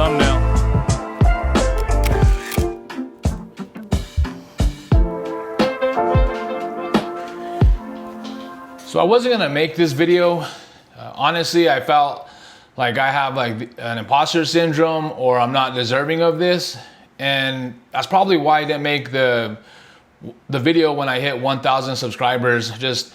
thumbnail. So I wasn't gonna make this video. Honestly, I felt like I have like an imposter syndrome or I'm not deserving of this. And that's probably why I didn't make the video when I hit 1,000 subscribers. Just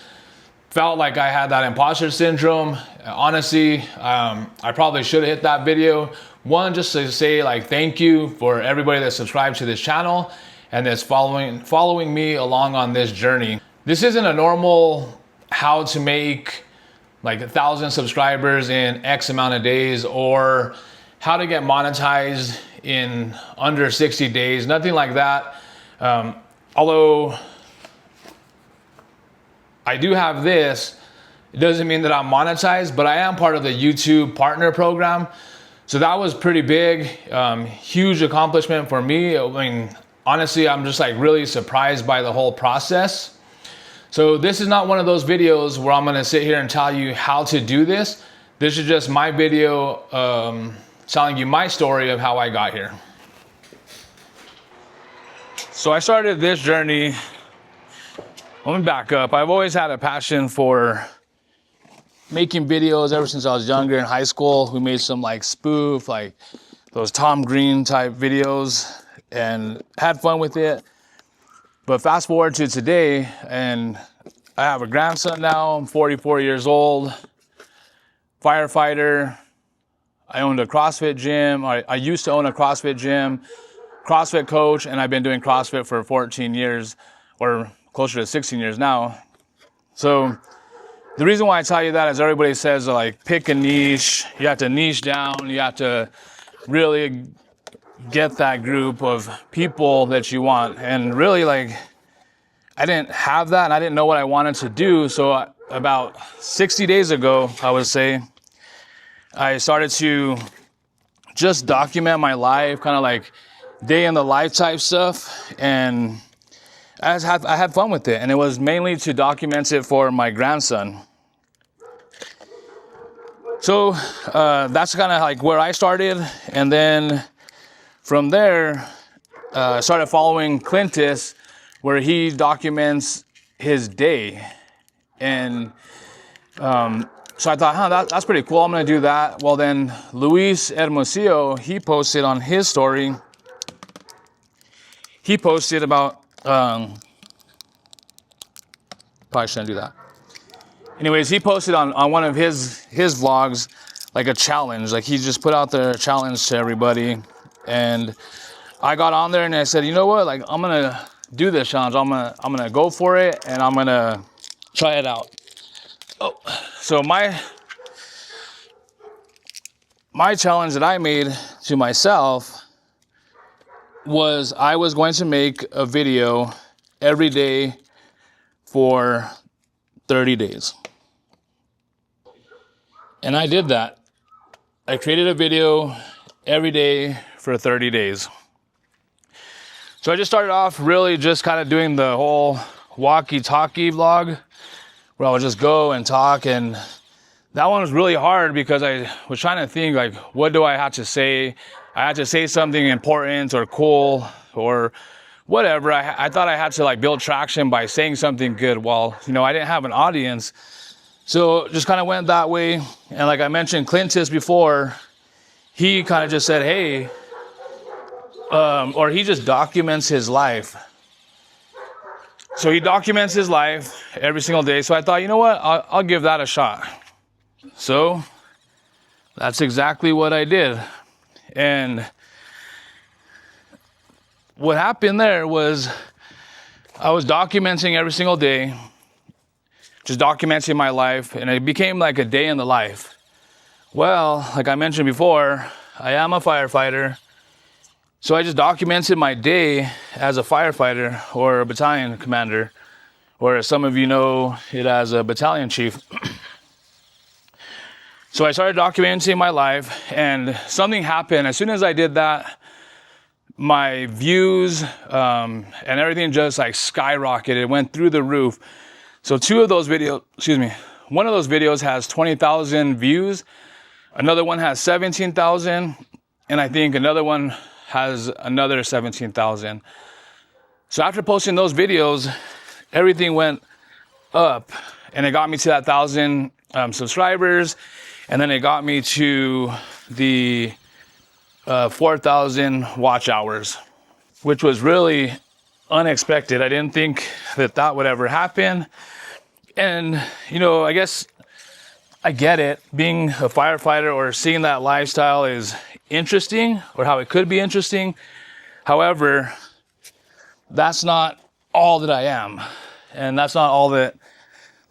felt like I had that imposter syndrome. Honestly, I probably should have hit that video. One, just to say like thank you for everybody that subscribed to this channel and that's following me along on this journey. This isn't a normal how to make like 1,000 subscribers in X amount of days or how to get monetized in under 60 days, nothing like that. Although I do have this, it doesn't mean that I'm monetized, but I am part of the YouTube partner program. So that was pretty big, huge accomplishment for me. I mean, honestly, I'm just like really surprised by the whole process. So this is not one of those videos where I'm gonna sit here and tell you how to do this. This is just my video telling you my story of how I got here. So I started this journey, let me back up. I've always had a passion for making videos ever since I was younger in high school. We made some like spoof, like those Tom Green type videos and had fun with it. But fast forward to today, and I have a grandson now. I'm 44 years old, firefighter. I owned a CrossFit gym. I used to own a CrossFit gym, CrossFit coach, and I've been doing CrossFit for 14 years, or closer to 16 years now. So the reason why I tell you that is everybody says like pick a niche. You have to niche down. You have to really get that group of people that you want. And really, like, I didn't have that and I didn't know what I wanted to do. So about 60 days ago, I would say, I started to just document my life, kind of like day in the life type stuff. And I had fun with it. And it was mainly to document it for my grandson. So that's kind of like where I started. And then from there, I started following Clintus, where he documents his day. And so I thought, that's pretty cool. I'm going to do that. Well, then Luis Hermosillo, he posted on his story. He posted about, probably shouldn't do that. Anyways, he posted on one of his vlogs, like a challenge. Like he just put out the challenge to everybody. And I got on there and I said, you know what? Like I'm gonna do this challenge. I'm gonna go for it and I'm gonna try it out. Oh, so my challenge that I made to myself was I was going to make a video every day for 30 days. And I did that. I created a video every day for 30 days. So I just started off really just kind of doing the whole walkie-talkie vlog where I would just go and talk, and that one was really hard because I was trying to think like, what do I have to say? I had to say something important or cool or whatever. I thought I had to like build traction by saying something good. Well, you know, I didn't have an audience. So just kind of went that way. And like I mentioned Clintus before, he kind of just said, hey, or he just documents his life. So he documents his life every single day. So I thought, you know what, I'll give that a shot. So that's exactly what I did. And what happened there was I was documenting every single day, just documenting my life, and it became like a day in the life. Well, like I mentioned before, I am a firefighter. So I just documented my day as a firefighter or a battalion commander, or as some of you know it as a battalion chief. So I started documenting my life, and something happened. As soon as I did that, my views and everything just like skyrocketed. It went through the roof. So one of those videos has 20,000 views. Another one has 17,000. and I think another one has another 17,000. So after posting those videos, everything went up, and it got me to that 1,000 subscribers, and then it got me to the 4,000 watch hours, which was really unexpected. I didn't think that that would ever happen. And, you know, I guess I get it. Being a firefighter or seeing that lifestyle is interesting, or how it could be interesting. However, that's not all that I am. And that's not all that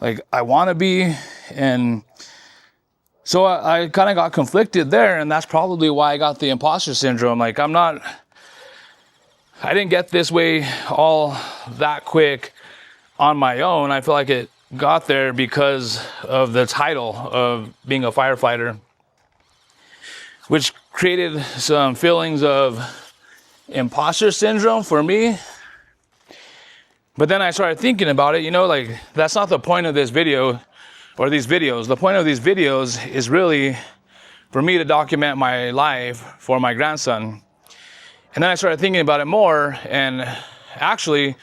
like I want to be. And so I kind of got conflicted there, and that's probably why I got the imposter syndrome. Like I didn't get this way all that quick on my own. I feel like it got there because of the title of being a firefighter, which created some feelings of imposter syndrome for me. But then I started thinking about it, you know, like that's not the point of this video or these videos. The point of these videos is really for me to document my life for my grandson. And then I started thinking about it more, and actually,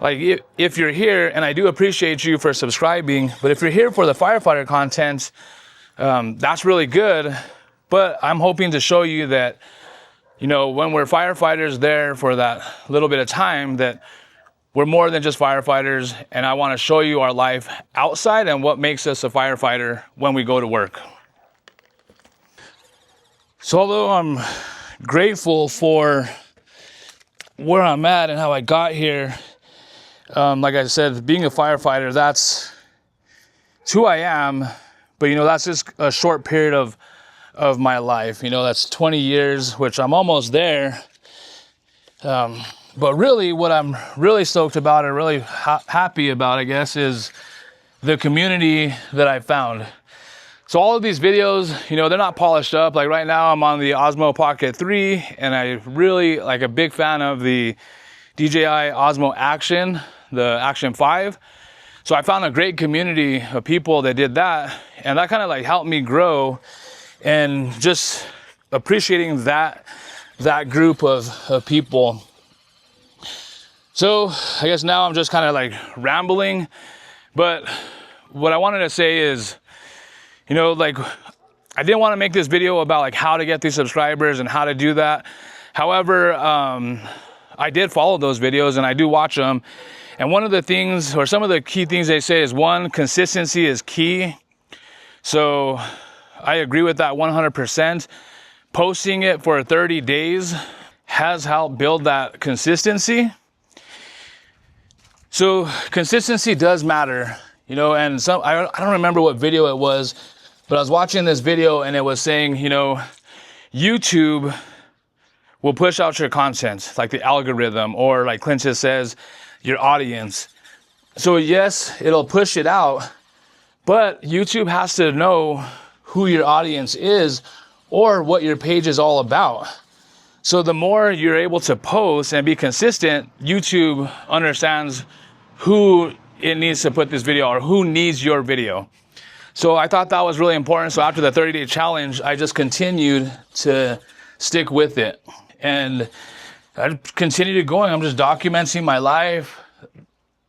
like if you're here, and I do appreciate you for subscribing, but if you're here for the firefighter content, that's really good. But I'm hoping to show you that, you know, when we're firefighters there for that little bit of time, that we're more than just firefighters, and I want to show you our life outside and what makes us a firefighter when we go to work. So although I'm grateful for where I'm at and how I got here, like I said, being a firefighter, that's who I am. But, you know, that's just a short period of my life. You know, that's 20 years, which I'm almost there. But really, what I'm really stoked about or really happy about, I guess, is the community that I found. So all of these videos, you know, they're not polished up. Like right now, I'm on the Osmo Pocket 3, and I really like a big fan of the DJI Osmo Action, the Action 5. So I found a great community of people that did that, and that kind of like helped me grow, and just appreciating that group of people. So I guess now I'm just kind of like rambling, but what I wanted to say is, you know, like I didn't want to make this video about like how to get these subscribers and how to do that. However, I did follow those videos and I do watch them. And one of the things, or some of the key things they say is, one, consistency is key. So I agree with that 100%. Posting it for 30 days has helped build that consistency. So consistency does matter, you know, and I don't remember what video it was, but I was watching this video and it was saying, you know, YouTube will push out your content, like the algorithm, or like Clinton says, your audience. So yes, it'll push it out, but YouTube has to know who your audience is or what your page is all about. So the more you're able to post and be consistent, YouTube understands who it needs to put this video, or who needs your video. So I thought that was really important. So after the 30-day challenge, I just continued to stick with it. And I continued going. I'm just documenting my life.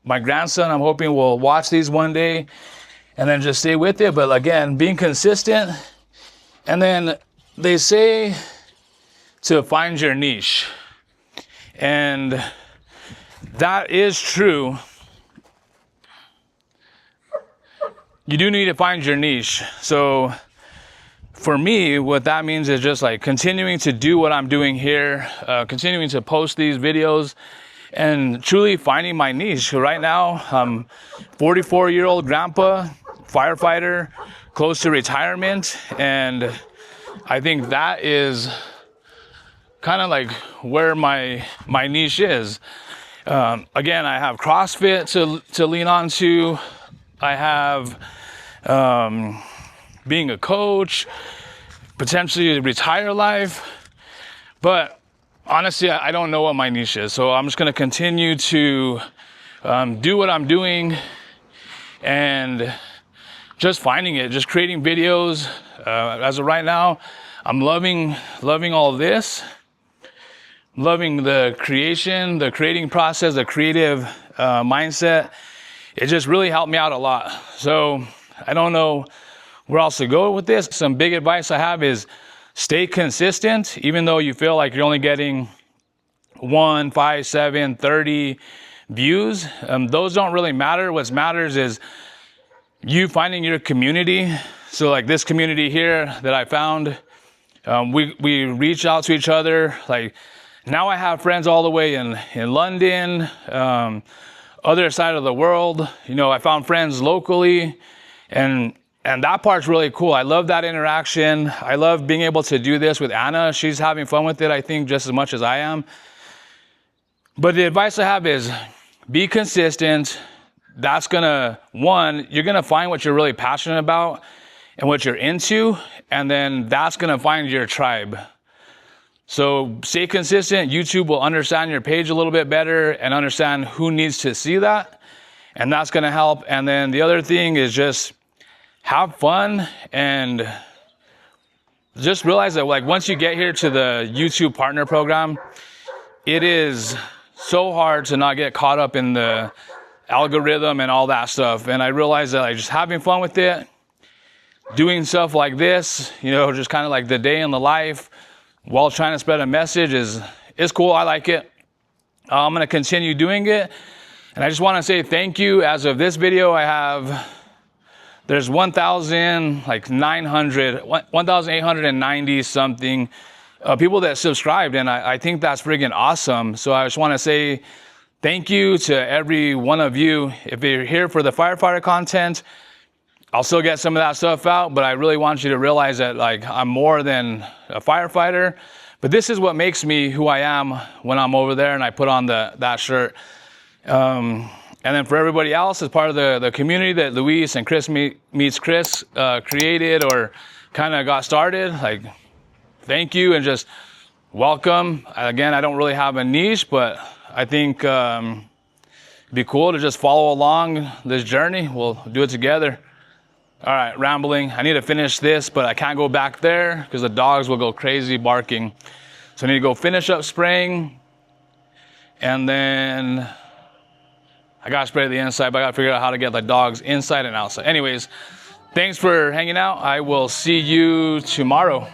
My grandson, I'm hoping, will watch these one day and then just stay with it. But again, being consistent. And then they say to find your niche. And that is true. You do need to find your niche. So for me, what that means is just like continuing to do what I'm doing here, continuing to post these videos, and truly finding my niche. Right now, I'm 44-year-old grandpa, firefighter, close to retirement, and I think that is kind of like where my niche is. Again, I have CrossFit to lean on to. I have being a coach, potentially retire life, but honestly, I don't know what my niche is. So I'm just going to continue to do what I'm doing and just finding it, just creating videos. As of right now, I'm loving all this, loving the creating process, the creative mindset. It just really helped me out a lot. So I don't know where else to go with this. Some big advice I have is stay consistent, even though you feel like you're only getting 1, 5, 7, 30 views. Those don't really matter. What matters is you finding your community. So like this community here that I found, we reach out to each other. Like now I have friends all the way in London, other side of the world. You know, I found friends locally, and that part's really cool. I love that interaction. I love being able to do this with Anna. She's having fun with it, I think, just as much as I am. But the advice I have is be consistent. That's gonna, you're gonna find what you're really passionate about and what you're into, and then that's gonna find your tribe. So stay consistent. YouTube will understand your page a little bit better and understand who needs to see that, and that's gonna help. And then the other thing is just have fun, and just realize that like once you get here to the YouTube partner program, it is so hard to not get caught up in the algorithm and all that stuff. And I realized that like just having fun with it, doing stuff like this, you know, just kind of like the day in the life while trying to spread a message is cool. I like it. I'm going to continue doing it. And I just want to say thank you. As of this video, there's 1,890 something people that subscribed, and I think that's friggin' awesome. So I just want to say thank you to every one of you. If you're here for the firefighter content, I'll still get some of that stuff out, but I really want you to realize that like I'm more than a firefighter, but this is what makes me who I am when I'm over there and I put on that shirt. And then for everybody else, as part of the community that Luis and Chris meets Chris created or kind of got started, like thank you and just welcome. Again, I don't really have a niche, but I think it'd be cool to just follow along this journey. We'll do it together. All right, rambling. I need to finish this, but I can't go back there because the dogs will go crazy barking. So I need to go finish up spraying, and then I gotta spray the inside, but I gotta figure out how to get the dogs inside and outside. Anyways, thanks for hanging out. I will see you tomorrow.